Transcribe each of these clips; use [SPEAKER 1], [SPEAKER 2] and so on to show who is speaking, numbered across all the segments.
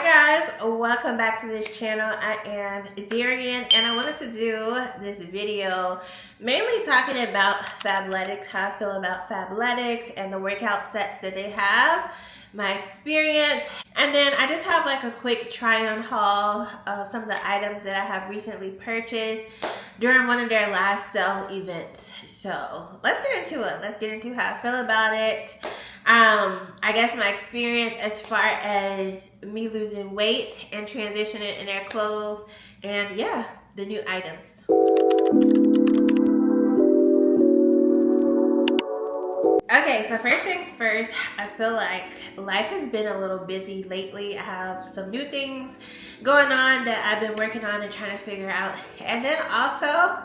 [SPEAKER 1] Hi guys, welcome back to this channel. I am Darian and I wanted to do this video mainly talking about Fabletics, how I feel about Fabletics and the workout sets that they have, my experience, and then I just have like a quick try on haul of some of the items that I have recently purchased during one of their last sale events. So let's get into it. Let's get into how I feel about it. I guess my experience as far as me losing weight and transitioning in their clothes, and yeah, the new items. Okay, so first things first, I feel like life has been a little busy lately. I have some new things going on that I've been working on and trying to figure out. And then also,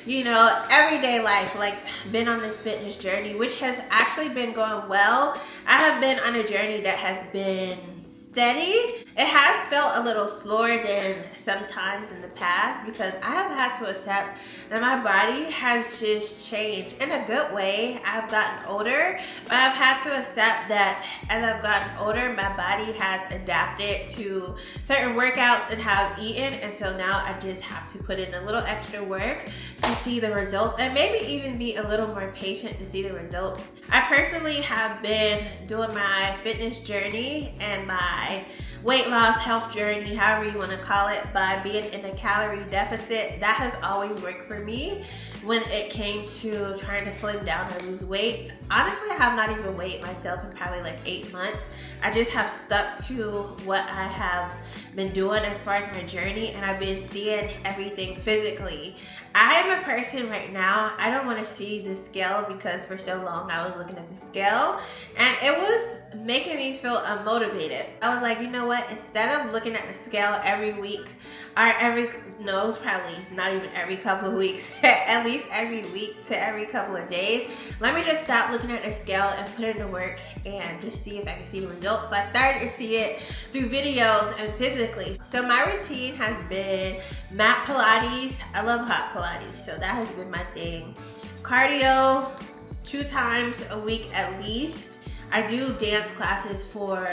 [SPEAKER 1] you know, everyday life, like been on this fitness journey, which has actually been going well. I have been on a journey that has been steady. It has felt a little slower than sometimes in the past because I have had to accept that my body has just changed in a good way. I've gotten older, but I've had to accept that as I've gotten older, my body has adapted to certain workouts and how I've eaten, and so now I just have to put in a little extra work to see the results and maybe even be a little more patient to see the results. I personally have been doing my fitness journey and my weight loss health journey, however you want to call it, by being in a calorie deficit. That has always worked for me when it came to trying to slim down or lose weight. Honestly, I have not even weighed myself in probably like 8 months. I just have stuck to what I have been doing as far as my journey, and I've been seeing everything physically. I am a person right now, I don't want to see the scale because for so long I was looking at the scale and it was making me feel unmotivated. I was like, you know what, instead of looking at the scale every week or it's probably not even every couple of weeks, at least every week to every couple of days, let me just stop looking at the scale and put in the work and just see if I can see the results. So I started to see it through videos and physically. So my routine has been mat Pilates. I love hot Pilates, so that has been my thing. Cardio 2 times a week at least. I do dance classes for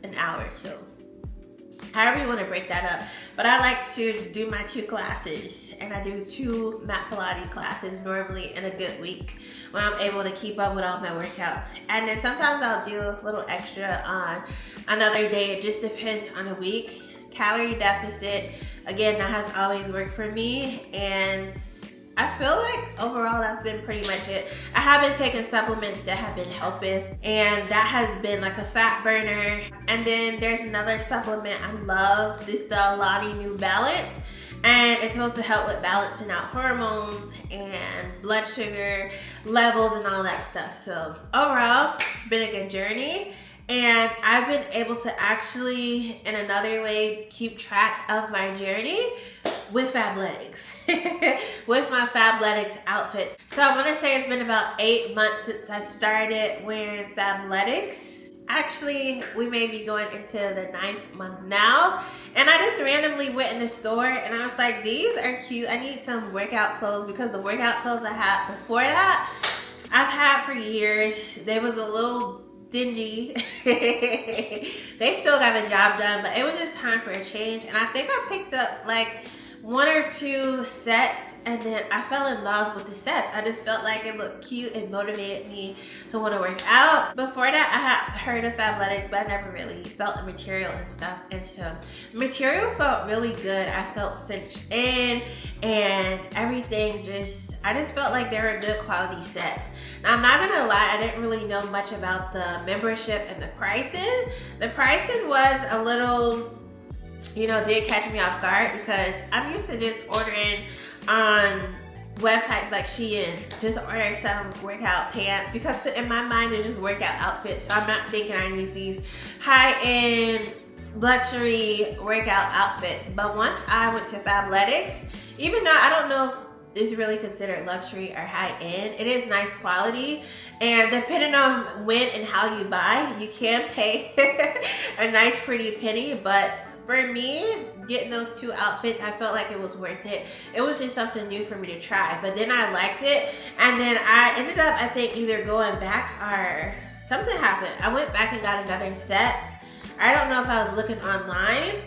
[SPEAKER 1] an hour, so however you want to break that up. But I like to do my 2 classes, and I do 2 mat Pilates classes normally in a good week when I'm able to keep up with all my workouts. And then sometimes I'll do a little extra on another day. It just depends on the week. Calorie deficit, again, that has always worked for me, and I feel like overall that's been pretty much it. I have been taking supplements that have been helping, and that has been like a fat burner. And then there's another supplement I love. This is the Alani New Balance, and it's supposed to help with balancing out hormones and blood sugar levels and all that stuff. So overall, it's been a good journey. And I've been able to actually, in another way, keep track of my journey with Fabletics, with my Fabletics outfits. So I want to say it's been about 8 months since I started wearing Fabletics. Actually, we may be going into the 9th month now. And I just randomly went in the store and I was like, these are cute. I need some workout clothes because the workout clothes I had before that, I've had for years. They was a little dingy. They still got the job done, but it was just time for a change. And I think I picked up like 1 or 2 sets, and then I fell in love with the sets. I just felt like it looked cute and motivated me to want to work out. Before that, I had heard of Fabletics, but I never really felt the material and stuff. And so the material felt really good. I felt cinched in and everything I just felt like they were good quality sets. Now, I'm not gonna lie, I didn't really know much about the membership and the pricing. The pricing was a little, did catch me off guard because I'm used to just ordering on websites like Shein, just order some workout pants because in my mind it's just workout outfits. So I'm not thinking I need these high-end luxury workout outfits. But once I went to Fabletics, even though I don't know if it's really considered luxury or high-end, it is nice quality, and depending on when and how you buy, you can pay a nice pretty penny. But for me, getting those 2 outfits, I felt like it was worth it. It was just something new for me to try, but then I liked it, and then I ended up, I think, either going back or something happened. I went back and got another set I don't know if I was looking online.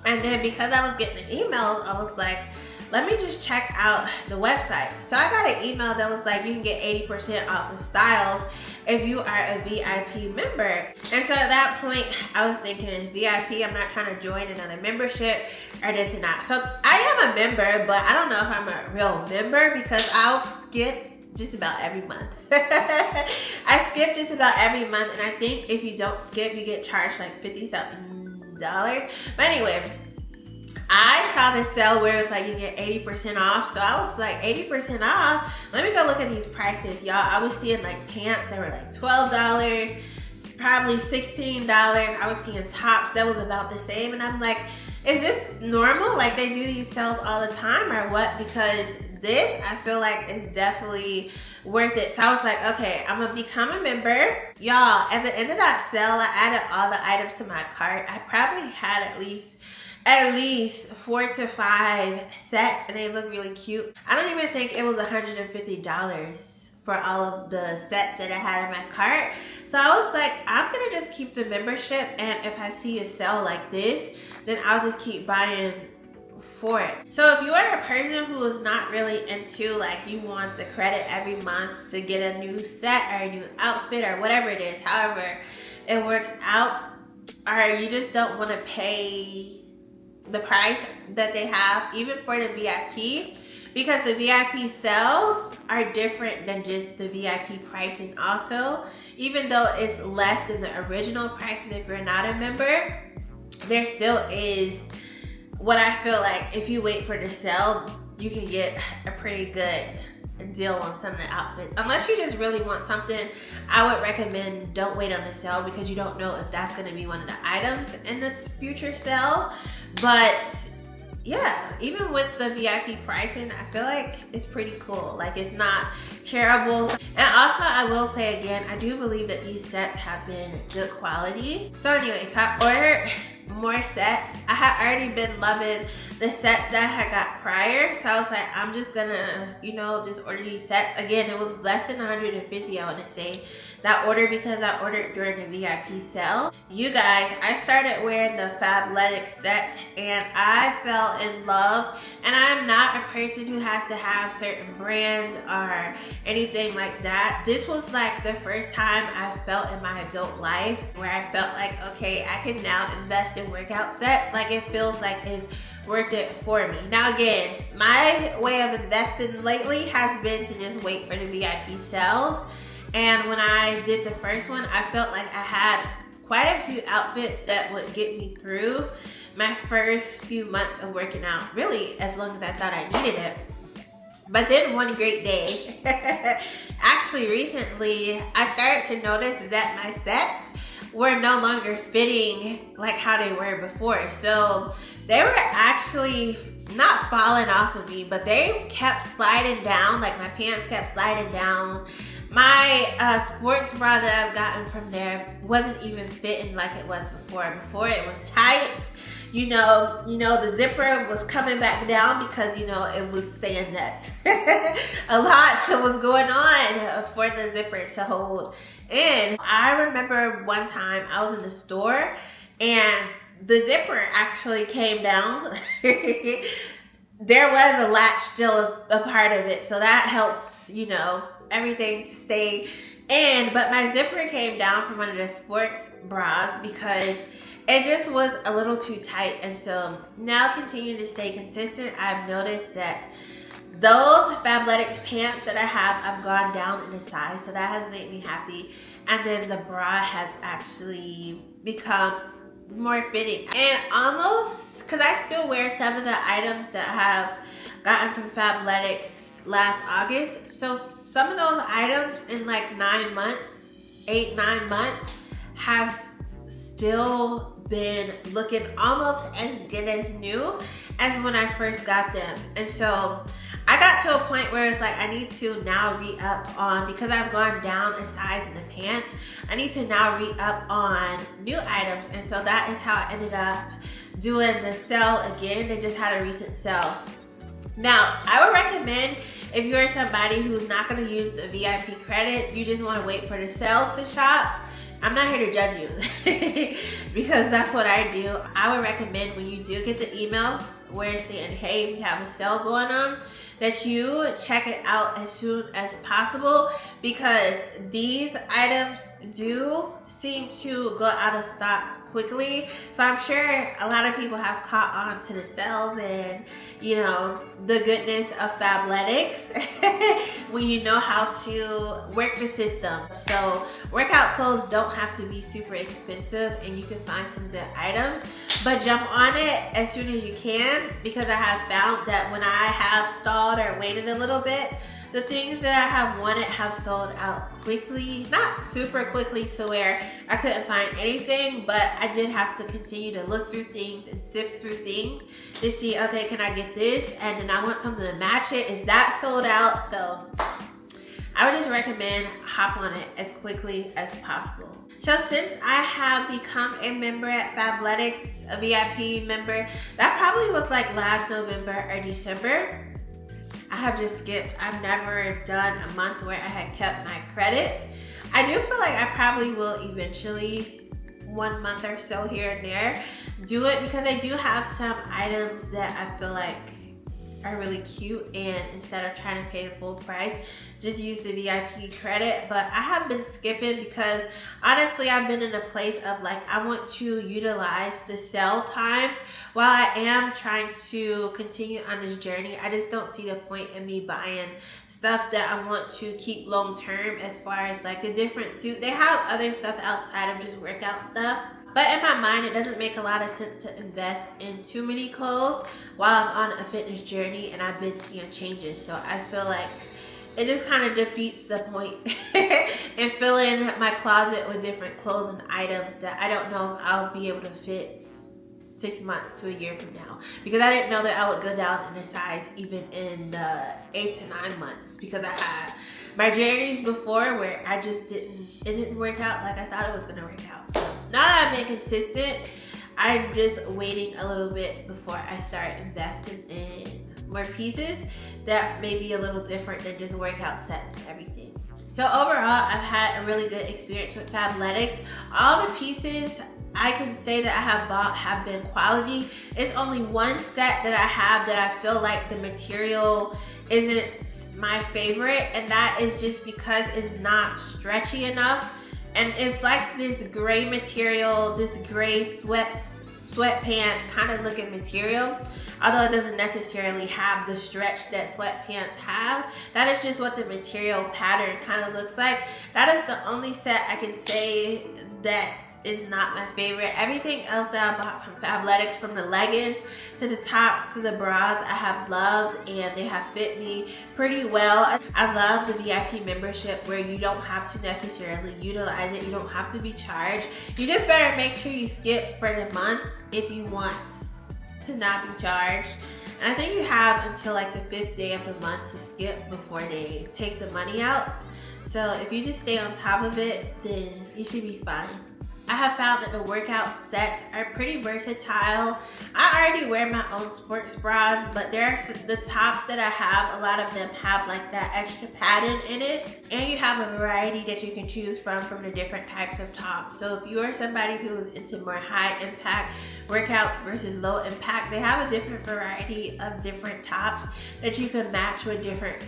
[SPEAKER 1] And then because I was getting the emails, I was like, let me just check out the website. So I got an email that was like, you can get 80% off of styles if you are a VIP member. And so at that point, I was thinking, VIP, I'm not trying to join another membership or this and that. So I am a member, but I don't know if I'm a real member because I'll skip just about every month. I skip just about every month, and I think if you don't skip, you get charged like $50-something. But anyway, I saw this sale where it's like you get 80% off. So I was like, 80% off? Let me go look at these prices, y'all. I was seeing like pants that were like $12, probably $16. I was seeing tops that was about the same. And I'm like, is this normal? Like they do these sales all the time or what? Because this, I feel like is definitely worth it. So I was like, okay, I'm gonna become a member. Y'all, at the end of that sale, I added all the items to my cart. I probably had at least 4 to 5 sets, and they look really cute. I don't even think it was $150 for all of the sets that I had in my cart. So I was like, I'm gonna just keep the membership, and if I see a sale like this, then I'll just keep buying for it. So if you are a person who is not really into like you want the credit every month to get a new set or a new outfit or whatever it is, however it works out, or you just don't want to pay the price that they have even for the VIP, because the VIP sales are different than just the VIP pricing also. Even though it's less than the original price, and if you're not a member, there still is what I feel like if you wait for the sale, you can get a pretty good deal on some of the outfits. Unless you just really want something, I would recommend don't wait on the sale, because you don't know if that's going to be one of the items in this future sale. But yeah, even with the VIP pricing, I feel like it's pretty cool. Like it's not terrible. And also I will say again, I do believe that these sets have been good quality. So anyway, so I ordered more sets. I had already been loving the sets that I had got prior. So I was like, I'm just gonna, just order these sets. Again, it was less than 150, I want to say, that order, because I ordered during the VIP sale. You guys, I started wearing the Fabletics sets and I fell in love. And I'm not a person who has to have certain brands or anything like that. This was like the first time I felt in my adult life where I felt like, okay, I can now invest in workout sets. Like it feels like it's worth it for me. Now again, my way of investing lately has been to just wait for the VIP sales. And when I did the first one, I felt like I had quite a few outfits that would get me through my first few months of working out, really as long as I thought I needed it. But then one great day, actually recently, I started to notice that my sets were no longer fitting like how they were before. So they were actually not falling off of me, but they kept sliding down. Like my pants kept sliding down. My sports bra that I've gotten from there wasn't even fitting like it was before. Before it was tight. The zipper was coming back down because, it was saying that a lot was going on for the zipper to hold in. I remember one time I was in the store and the zipper actually came down. There was a latch still a part of it, so that helps, everything to stay in. But my zipper came down from one of the sports bras because it just was a little too tight. And so now, continuing to stay consistent, I've noticed that those Fabletics pants that I have, I've gone down in the size, so that has made me happy. And then the bra has actually become more fitting. And almost, because I still wear some of the items that I have gotten from Fabletics last August. So some of those items in like 9 months, 8-9 months, have still been looking almost as good as new as when I first got them. And so I got to a point where it's like I need to now re-up on, because I've gone down a size in the pants, I need to now re-up on new items. And so that is how I ended up doing the sale again. They just had a recent sale. Now, I would recommend, if you're somebody who's not going to use the VIP credits, you just want to wait for the sales to shop, I'm not here to judge you because that's what I do. I would recommend when you do get the emails where it's saying, hey, we have a sale going on, that you check it out as soon as possible, because these items do seem to go out of stock quickly. So I'm sure a lot of people have caught on to the sales and, you know, the goodness of Fabletics when you know how to work the system. So workout clothes don't have to be super expensive and you can find some good items, but jump on it as soon as you can, because I have found that when I have stalled or waited a little bit, the things that I have wanted have sold out quickly. Not super quickly to where I couldn't find anything, but I did have to continue to look through things and sift through things to see, okay, can I get this? And then I want something to match it. Is that sold out? So I would just recommend hop on it as quickly as possible. So since I have become a member at Fabletics, a VIP member, that probably was like last November or December. I have just skipped. I've never done a month where I had kept my credits. I do feel like I probably will eventually, 1 month or so here and there, do it, because I do have some items that I feel like are really cute, and instead of trying to pay the full price, just use the VIP credit. But I have been skipping because honestly I've been in a place of like, I want to utilize the sale times while I am trying to continue on this journey. I just don't see the point in me buying stuff that I want to keep long term, as far as like the different suit. They have other stuff outside of just workout stuff. But in my mind, it doesn't make a lot of sense to invest in too many clothes while I'm on a fitness journey and I've been seeing changes. So I feel like it just kind of defeats the point in filling my closet with different clothes and items that I don't know if I'll be able to fit 6 months to a year from now, because I didn't know that I would go down in a size even in the 8 to 9 months, because I had my journeys before where I just it didn't work out like I thought it was gonna work out. So now that I've been consistent, I'm just waiting a little bit before I start investing in more pieces that may be a little different than just workout sets and everything. So overall, I've had a really good experience with Fabletics. All the pieces I can say that I have bought have been quality. It's only one set that I have that I feel like the material isn't my favorite, and that is just because it's not stretchy enough, and it's like this gray material, this gray sweatpant kind of looking material, although it doesn't necessarily have the stretch that sweatpants have. That is just what the material pattern kind of looks like. That is the only set I can say that is not my favorite. Everything else that I bought from Fabletics, from the leggings to the tops to the bras, I have loved, and they have fit me pretty well. I love the VIP membership where you don't have to necessarily utilize it. You don't have to be charged. You just better make sure you skip for the month if you want to not be charged. And I think you have until like the 5th day of the month to skip before they take the money out. So if you just stay on top of it, then you should be fine. I have found that the workout sets are pretty versatile. I already wear my own sports bras, but the tops that I have, a lot of them have like that extra padding in it. And you have a variety that you can choose from the different types of tops. So if you are somebody who is into more high impact workouts versus low impact, they have a different variety of different tops that you can match with different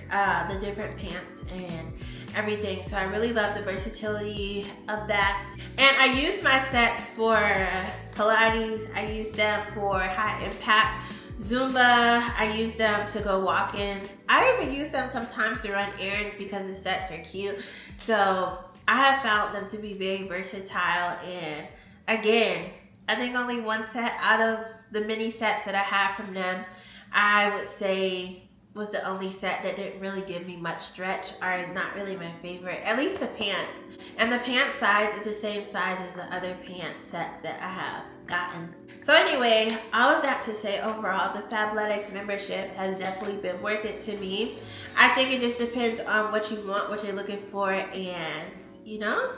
[SPEAKER 1] the different pants and everything. So I really love the versatility of that. And I use my sets for Pilates, I use them for high impact Zumba, I use them to go walking. I even use them sometimes to run errands because the sets are cute. So I have found them to be very versatile, and again, I think only one set out of the many sets that I have from them, I would say was the only set that didn't really give me much stretch, or is not really my favorite, at least the pants. And the pant size is the same size as the other pant sets that I have gotten. So anyway, all of that to say, overall, the Fabletics membership has definitely been worth it to me. I think it just depends on what you want, what you're looking for, and you know,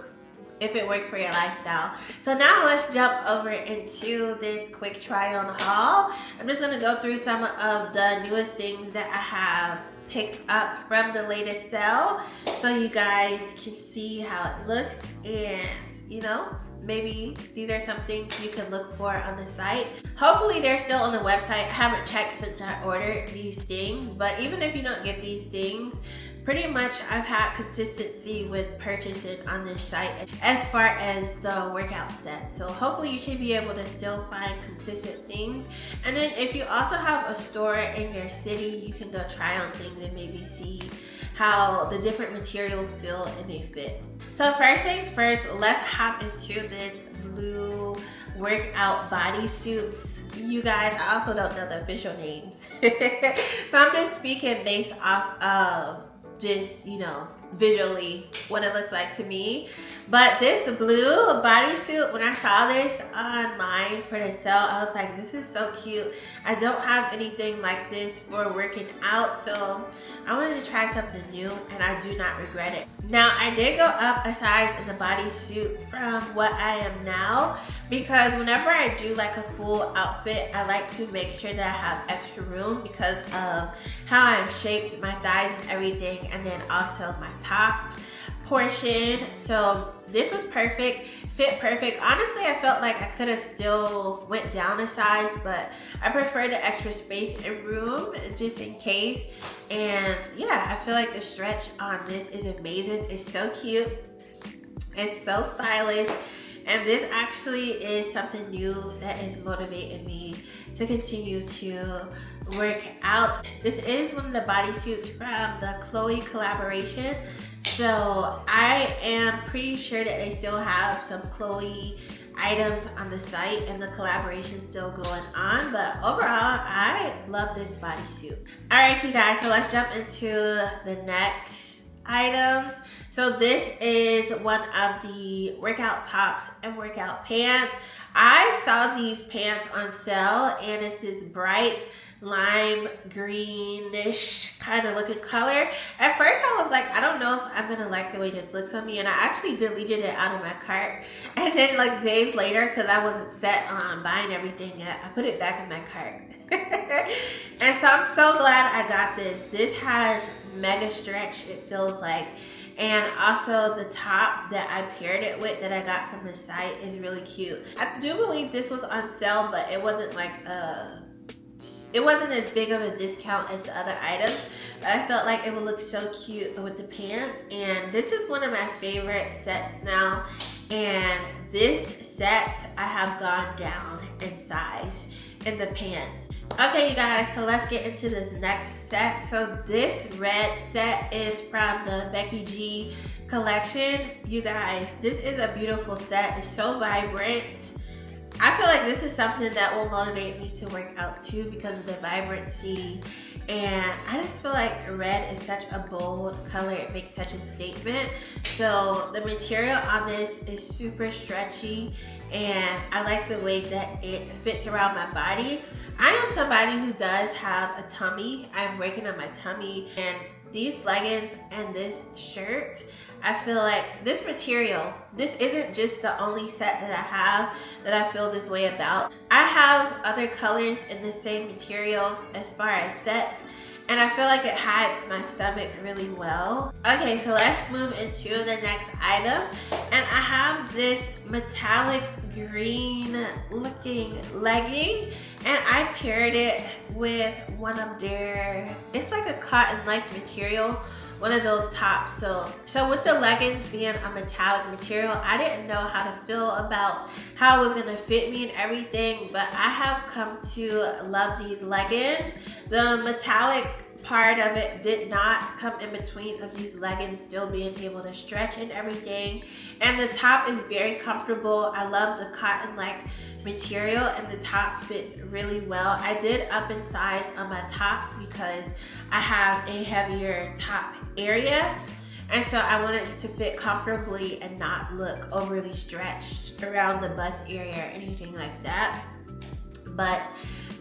[SPEAKER 1] if it works for your lifestyle. So now let's jump over into this quick try on haul. I'm just gonna go through some of the newest things that I have picked up from the latest sale so you guys can see how it looks and you know, maybe these are some things you can look for on the site. Hopefully they're still on the website. I haven't checked since I ordered these things, but even if you don't get these things, pretty much I've had consistency with purchasing on this site as far as the workout sets. So hopefully you should be able to still find consistent things. And then if you also have a store in your city, you can go try on things and maybe see how the different materials feel and they fit. So first things first, let's hop into this blue workout bodysuits. You guys, I also don't know the official names. So I'm just speaking based off of just, you know, visually what it looks like to me. But this blue bodysuit, when I saw this online for the sale, I was like, this is so cute. I don't have anything like this for working out, so I wanted to try something new, and I do not regret it. Now, I did go up a size in the bodysuit from what I am now, because whenever I do like a full outfit, I like to make sure that I have extra room because of how I'm shaped, my thighs and everything, and then also my top portion. So this was perfect, fit perfect. Honestly, I felt like I could have still went down a size, but I prefer the extra space and room just in case. And yeah, I feel like the stretch on this is amazing. It's so cute, it's so stylish, and this actually is something new that is motivating me to continue to work out. This is one of the bodysuits from the Chloe collaboration. So I am pretty sure that they still have some Chloe items on the site and the collaboration still going on, but overall I love this bodysuit. All right, you guys, so let's jump into the next items. So this is one of the workout tops and workout pants. I saw these pants on sale, and it's this bright lime greenish kind of looking color. At first I was like, I don't know if I'm gonna like the way this looks on me, and I actually deleted it out of my cart. And then like days later, because I wasn't set on buying everything yet, I put it back in my cart. And so I'm so glad I got this. This has mega stretch, it feels like. And also the top that I paired it with that I got from the site is really cute. I do believe this was on sale, but it wasn't like it wasn't as big of a discount as the other items, but I felt like it would look so cute with the pants. And this is one of my favorite sets now, and this set I have gone down in size in the pants. Okay, you guys, so let's get into this next set. So this red set is from the Becky G collection. You guys, this is a beautiful set. It's so vibrant. I feel like this is something that will motivate me to work out too because of the vibrancy. And I just feel like red is such a bold color. It makes such a statement. So the material on this is super stretchy, and I like the way that it fits around my body. I am somebody who does have a tummy. I'm working on my tummy, and these leggings and this shirt, I feel like this material, this isn't just the only set that I have that I feel this way about. I have other colors in the same material as far as sets, and I feel like it hides my stomach really well. Okay, so let's move into the next item. And I have this metallic green looking legging, and I paired it with one of their, it's like a cotton-like material, one of those tops. So with the leggings being a metallic material, I didn't know how to feel about how it was gonna fit me and everything, but I have come to love these leggings. The metallic part of it did not come in between of these leggings still being able to stretch and everything, and the top is very comfortable. I love the cotton-like material, and the top fits really well. I did up in size on my tops because I have a heavier top area, and so I wanted it to fit comfortably and not look overly stretched around the bust area or anything like that. But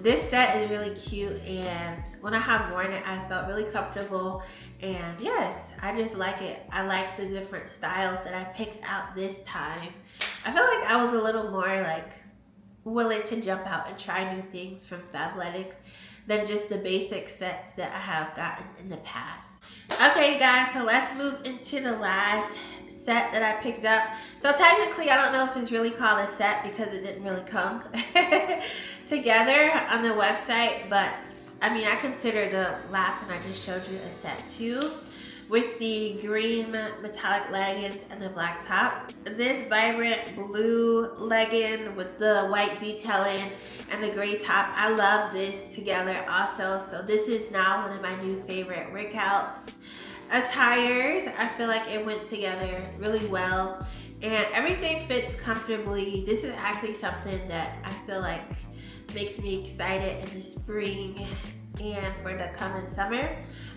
[SPEAKER 1] this set is really cute, and when I have worn it, I felt really comfortable. And yes, I just like it. I like the different styles that I picked out this time. I feel like I was a little more like willing to jump out and try new things from Fabletics than just the basic sets that I have gotten in the past. Okay, guys, so let's move into the last set that I picked up. So technically, I don't know if it's really called a set because it didn't really come together on the website, but I mean, I consider the last one I just showed you a set too, with the green metallic leggings and the black top. This vibrant blue legging with the white detailing and the gray top, I love this together also. So this is now one of my new favorite workout attires. I feel like it went together really well and everything fits comfortably. This is actually something that I feel like makes me excited in the spring and for the coming summer.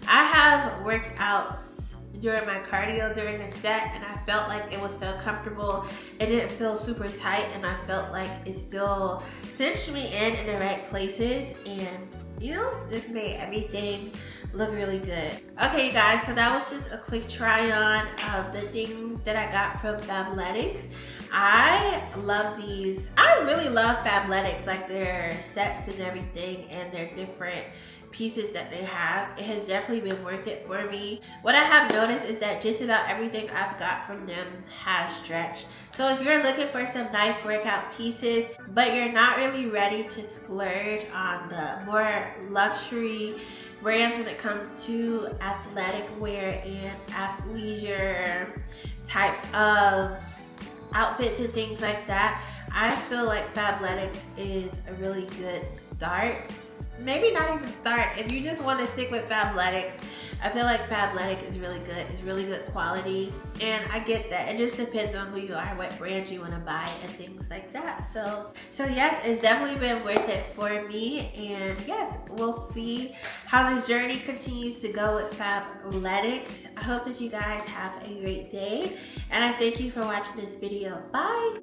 [SPEAKER 1] I have workouts during my cardio during the set and I felt like it was so comfortable. It didn't feel super tight and I felt like it still cinched me in the right places and, you know, just made everything look really good. Okay, you guys, so that was just a quick try on of the things that I got from Fabletics. I love these. I really love Fabletics, like their sets and everything and their different pieces that they have. It has definitely been worth it for me. What I have noticed is that just about everything I've got from them has stretched. So if you're looking for some nice workout pieces, but you're not really ready to splurge on the more luxury brands when it comes to athletic wear and athleisure type of outfits and things like that, I feel like Fabletics is a really good start. Maybe not even start. If you just want to stick with Fabletics, I feel like Fabletics is really good. It's really good quality. And I get that. It just depends on who you are, what brand you want to buy and things like that. So yes, it's definitely been worth it for me. And yes, we'll see how this journey continues to go with Fabletics. I hope that you guys have a great day. And I thank you for watching this video. Bye.